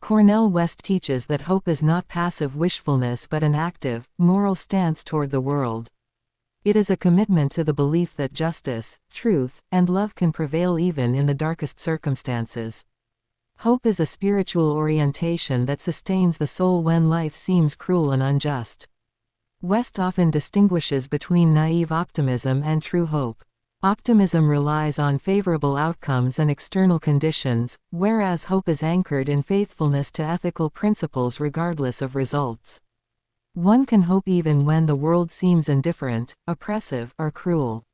Cornel West teaches that hope is not passive wishfulness but an active, moral stance toward the world. It is a commitment to the belief that justice, truth, and love can prevail even in the darkest circumstances. Hope is a spiritual orientation that sustains the soul when life seems cruel and unjust. West often distinguishes between naive optimism and true hope. Optimism relies on favorable outcomes and external conditions, whereas hope is anchored in faithfulness to ethical principles regardless of results. One can hope even when the world seems indifferent, oppressive, or cruel.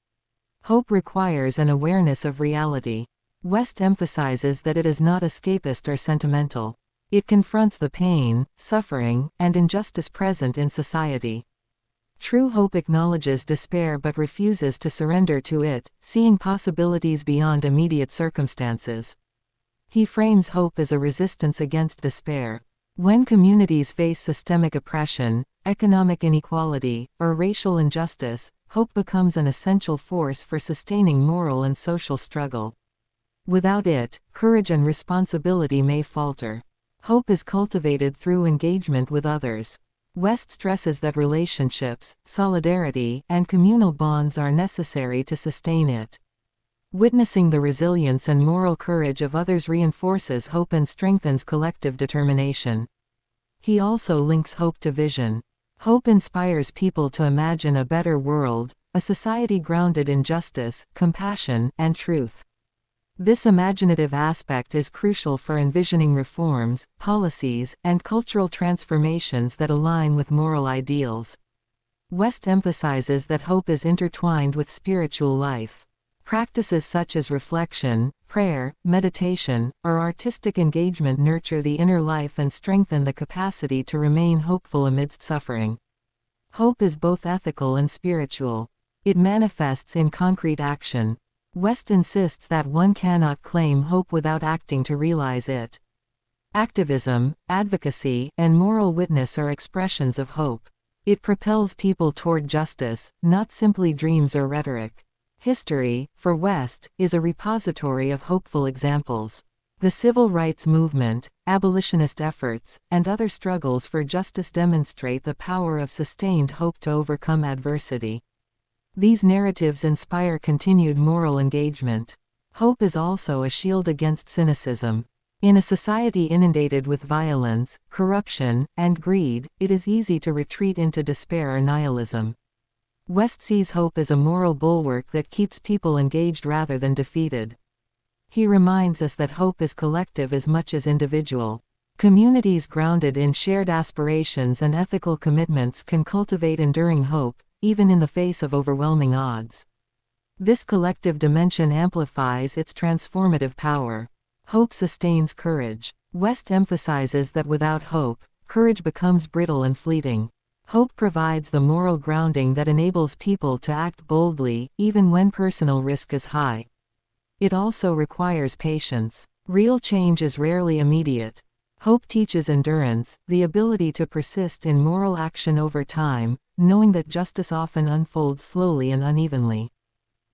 Hope requires an awareness of reality. West emphasizes that it is not escapist or sentimental. It confronts the pain, suffering, and injustice present in society. True hope acknowledges despair but refuses to surrender to it, seeing possibilities beyond immediate circumstances. He frames hope as a resistance against despair. When communities face systemic oppression, economic inequality, or racial injustice, hope becomes an essential force for sustaining moral and social struggle. Without it, courage and responsibility may falter. Hope is cultivated through engagement with others. West stresses that relationships, solidarity, and communal bonds are necessary to sustain it. Witnessing the resilience and moral courage of others reinforces hope and strengthens collective determination. He also links hope to vision. Hope inspires people to imagine a better world, a society grounded in justice, compassion, and truth. This imaginative aspect is crucial for envisioning reforms, policies, and cultural transformations that align with moral ideals. West emphasizes that hope is intertwined with spiritual life. Practices such as reflection, prayer, meditation, or artistic engagement nurture the inner life and strengthen the capacity to remain hopeful amidst suffering. Hope is both ethical and spiritual. It manifests in concrete action. West insists that one cannot claim hope without acting to realize it. Activism, advocacy, and moral witness are expressions of hope. It propels people toward justice, not simply dreams or rhetoric. History, for West, is a repository of hopeful examples. The civil rights movement, abolitionist efforts, and other struggles for justice demonstrate the power of sustained hope to overcome adversity. These narratives inspire continued moral engagement. Hope is also a shield against cynicism. In a society inundated with violence, corruption, and greed, it is easy to retreat into despair or nihilism. West sees hope as a moral bulwark that keeps people engaged rather than defeated. He reminds us that hope is collective as much as individual. Communities grounded in shared aspirations and ethical commitments can cultivate enduring hope, even in the face of overwhelming odds. This collective dimension amplifies its transformative power. Hope sustains courage. West emphasizes that without hope, courage becomes brittle and fleeting. Hope provides the moral grounding that enables people to act boldly, even when personal risk is high. It also requires patience. Real change is rarely immediate. Hope teaches endurance, the ability to persist in moral action over time, knowing that justice often unfolds slowly and unevenly.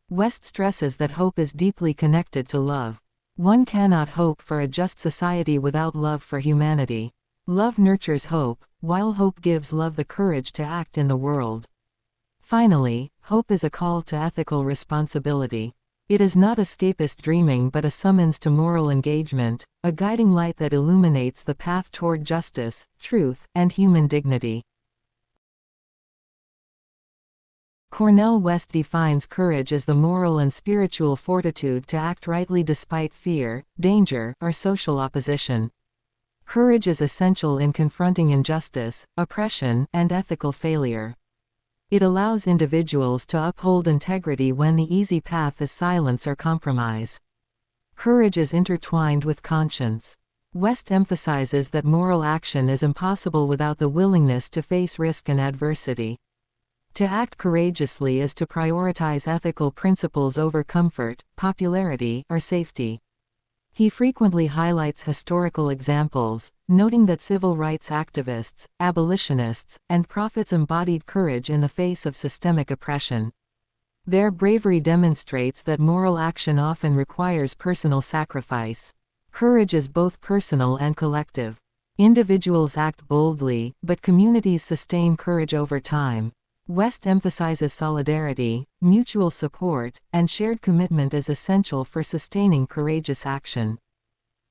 West stresses that hope is deeply connected to love. One cannot hope for a just society without love for humanity. Love nurtures hope, while hope gives love the courage to act in the world. Finally, hope is a call to ethical responsibility. It is not escapist dreaming but a summons to moral engagement, a guiding light that illuminates the path toward justice, truth, and human dignity. Cornel West defines courage as the moral and spiritual fortitude to act rightly despite fear, danger, or social opposition. Courage is essential in confronting injustice, oppression, and ethical failure. It allows individuals to uphold integrity when the easy path is silence or compromise. Courage is intertwined with conscience. West emphasizes that moral action is impossible without the willingness to face risk and adversity. To act courageously is to prioritize ethical principles over comfort, popularity, or safety. He frequently highlights historical examples, noting that civil rights activists, abolitionists, and prophets embodied courage in the face of systemic oppression. Their bravery demonstrates that moral action often requires personal sacrifice. Courage is both personal and collective. Individuals act boldly, but communities sustain courage over time. West emphasizes solidarity, mutual support, and shared commitment as essential for sustaining courageous action.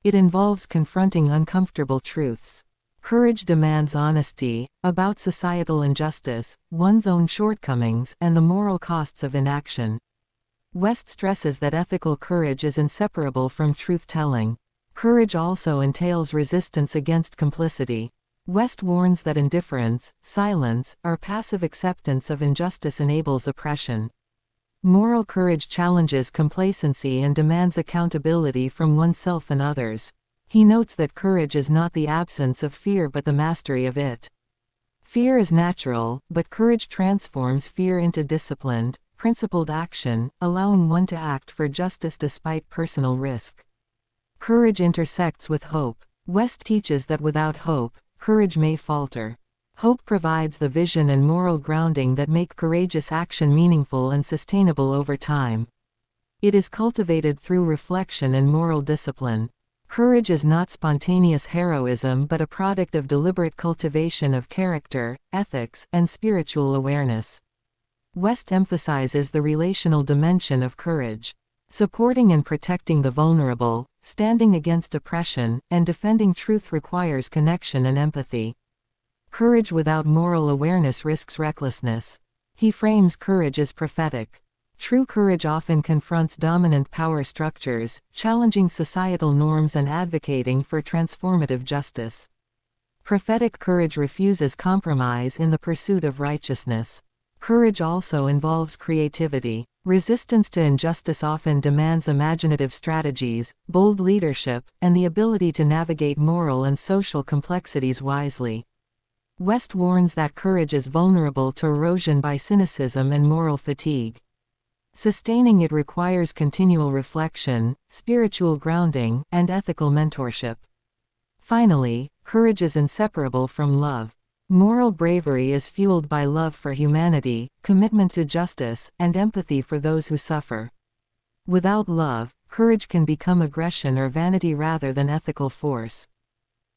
It involves confronting uncomfortable truths. Courage demands honesty about societal injustice, one's own shortcomings, and the moral costs of inaction. West stresses that ethical courage is inseparable from truth-telling. Courage also entails resistance against complicity. West warns that indifference, silence, or passive acceptance of injustice enables oppression. Moral courage challenges complacency and demands accountability from oneself and others. He notes that courage is not the absence of fear but the mastery of it. Fear is natural, but courage transforms fear into disciplined, principled action, allowing one to act for justice despite personal risk. Courage intersects with hope. West teaches that without hope, courage may falter. Hope provides the vision and moral grounding that make courageous action meaningful and sustainable over time. It is cultivated through reflection and moral discipline. Courage is not spontaneous heroism but a product of deliberate cultivation of character, ethics, and spiritual awareness. West emphasizes the relational dimension of courage. Supporting and protecting the vulnerable, standing against oppression, and defending truth requires connection and empathy. Courage without moral awareness risks recklessness. He frames courage as prophetic. True courage often confronts dominant power structures, challenging societal norms and advocating for transformative justice. Prophetic courage refuses compromise in the pursuit of righteousness. Courage also involves creativity. Resistance to injustice often demands imaginative strategies, bold leadership, and the ability to navigate moral and social complexities wisely. West warns that courage is vulnerable to erosion by cynicism and moral fatigue. Sustaining it requires continual reflection, spiritual grounding, and ethical mentorship. Finally, courage is inseparable from love. Moral bravery is fueled by love for humanity, commitment to justice, and empathy for those who suffer. Without love, courage can become aggression or vanity rather than ethical force.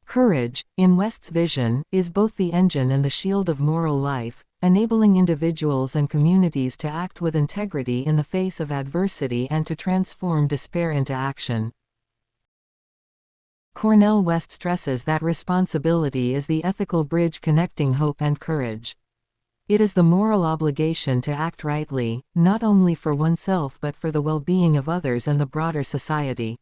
Courage, in West's vision, is both the engine and the shield of moral life, enabling individuals and communities to act with integrity in the face of adversity and to transform despair into action. Cornel West stresses that responsibility is the ethical bridge connecting hope and courage. It is the moral obligation to act rightly, not only for oneself but for the well-being of others and the broader society.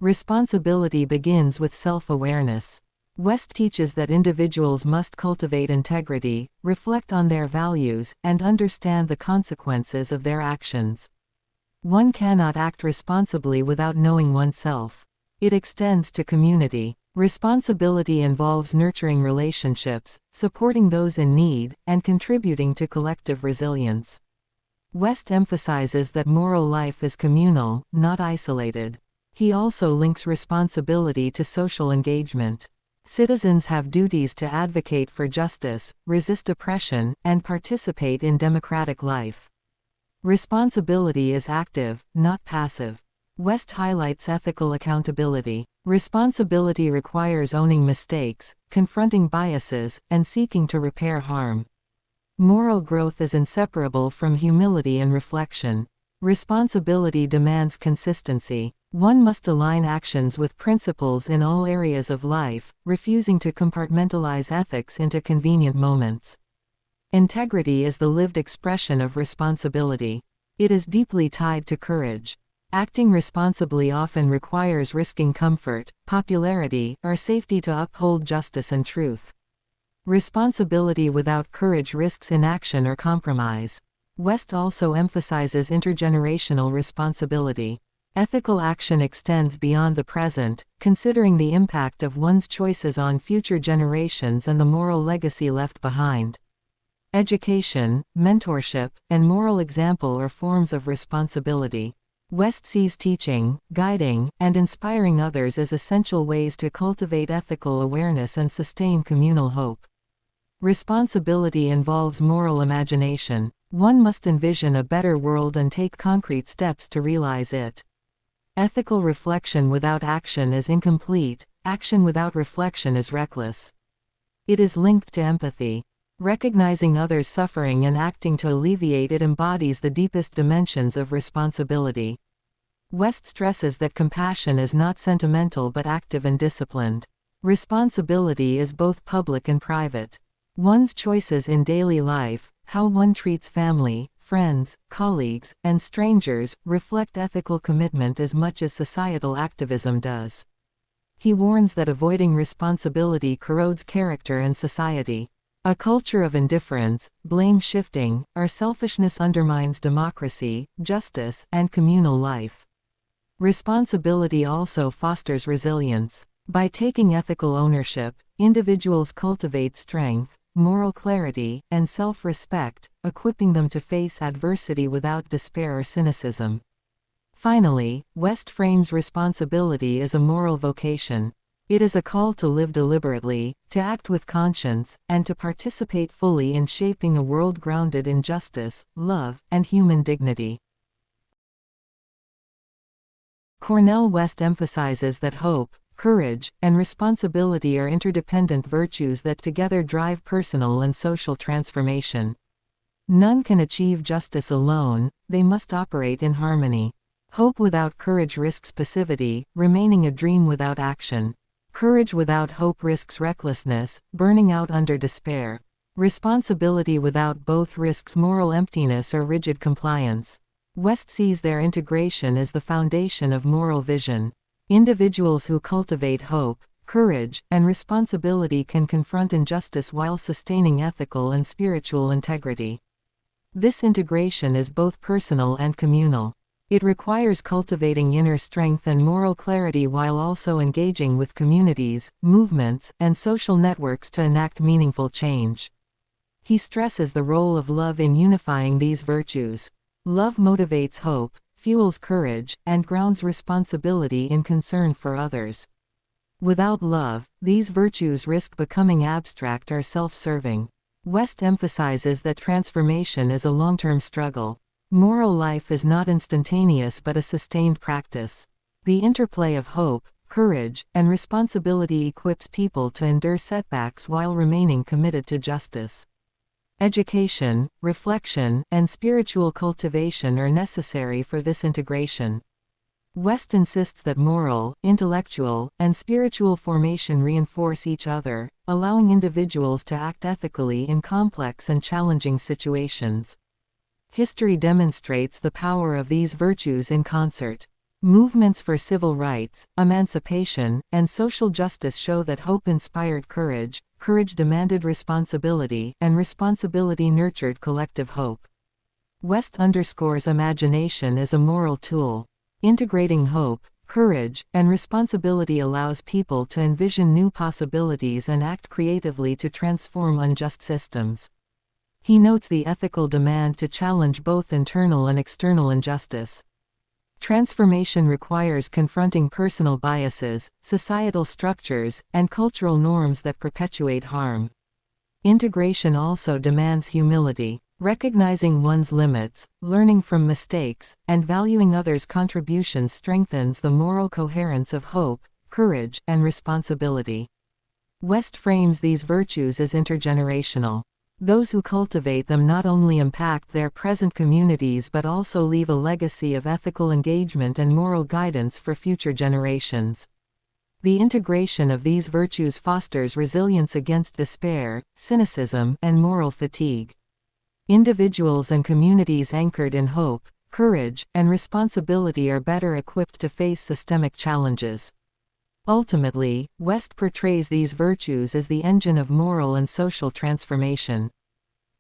Responsibility begins with self-awareness. West teaches that individuals must cultivate integrity, reflect on their values, and understand the consequences of their actions. One cannot act responsibly without knowing oneself. It extends to community. Responsibility involves nurturing relationships, supporting those in need, and contributing to collective resilience. West emphasizes that moral life is communal, not isolated. He also links responsibility to social engagement. Citizens have duties to advocate for justice, resist oppression, and participate in democratic life. Responsibility is active, not passive. West highlights ethical accountability. Responsibility requires owning mistakes, confronting biases, and seeking to repair harm. Moral growth is inseparable from humility and reflection. Responsibility demands consistency. One must align actions with principles in all areas of life, refusing to compartmentalize ethics into convenient moments. Integrity is the lived expression of responsibility. It is deeply tied to courage. Acting responsibly often requires risking comfort, popularity, or safety to uphold justice and truth. Responsibility without courage risks inaction or compromise. West also emphasizes intergenerational responsibility. Ethical action extends beyond the present, considering the impact of one's choices on future generations and the moral legacy left behind. Education, mentorship, and moral example are forms of responsibility. West sees teaching, guiding, and inspiring others as essential ways to cultivate ethical awareness and sustain communal hope. Responsibility involves moral imagination. One must envision a better world and take concrete steps to realize it. Ethical reflection without action is incomplete, action without reflection is reckless. It is linked to empathy. Recognizing others' suffering and acting to alleviate it embodies the deepest dimensions of responsibility. West stresses that compassion is not sentimental but active and disciplined. Responsibility is both public and private. One's choices in daily life, how one treats family, friends, colleagues, and strangers, reflect ethical commitment as much as societal activism does. He warns that avoiding responsibility corrodes character and society. A culture of indifference, blame shifting, or selfishness undermines democracy, justice, and communal life. Responsibility also fosters resilience. By taking ethical ownership, individuals cultivate strength, moral clarity, and self-respect, equipping them to face adversity without despair or cynicism. Finally, West frames responsibility as a moral vocation. It is a call to live deliberately, to act with conscience, and to participate fully in shaping a world grounded in justice, love, and human dignity. Cornel West emphasizes that hope, courage, and responsibility are interdependent virtues that together drive personal and social transformation. None can achieve justice alone, they must operate in harmony. Hope without courage risks passivity, remaining a dream without action. Courage without hope risks recklessness, burning out under despair. Responsibility without both risks moral emptiness or rigid compliance. West sees their integration as the foundation of moral vision. Individuals who cultivate hope, courage, and responsibility can confront injustice while sustaining ethical and spiritual integrity. This integration is both personal and communal. It requires cultivating inner strength and moral clarity while also engaging with communities, movements, and social networks to enact meaningful change. He stresses the role of love in unifying these virtues. Love motivates hope, fuels courage, and grounds responsibility in concern for others. Without love, these virtues risk becoming abstract or self-serving. West emphasizes that transformation is a long-term struggle. Moral life is not instantaneous but a sustained practice. The interplay of hope, courage, and responsibility equips people to endure setbacks while remaining committed to justice. Education, reflection, and spiritual cultivation are necessary for this integration. West insists that moral, intellectual, and spiritual formation reinforce each other, allowing individuals to act ethically in complex and challenging situations. History demonstrates the power of these virtues in concert. Movements for civil rights, emancipation, and social justice show that hope inspired courage, courage demanded responsibility, and responsibility nurtured collective hope. West underscores imagination as a moral tool. Integrating hope, courage, and responsibility allows people to envision new possibilities and act creatively to transform unjust systems. He notes the ethical demand to challenge both internal and external injustice. Transformation requires confronting personal biases, societal structures, and cultural norms that perpetuate harm. Integration also demands humility. Recognizing one's limits, learning from mistakes, and valuing others' contributions strengthens the moral coherence of hope, courage, and responsibility. West frames these virtues as intergenerational. Those who cultivate them not only impact their present communities but also leave a legacy of ethical engagement and moral guidance for future generations. The integration of these virtues fosters resilience against despair, cynicism, and moral fatigue. Individuals and communities anchored in hope, courage, and responsibility are better equipped to face systemic challenges. Ultimately, West portrays these virtues as the engine of moral and social transformation.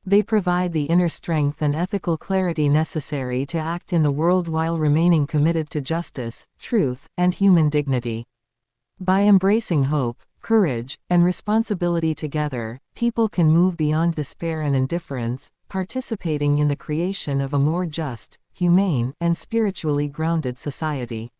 They provide the inner strength and ethical clarity necessary to act in the world while remaining committed to justice, truth, and human dignity. By embracing hope, courage, and responsibility together, people can move beyond despair and indifference, participating in the creation of a more just, humane, and spiritually grounded society.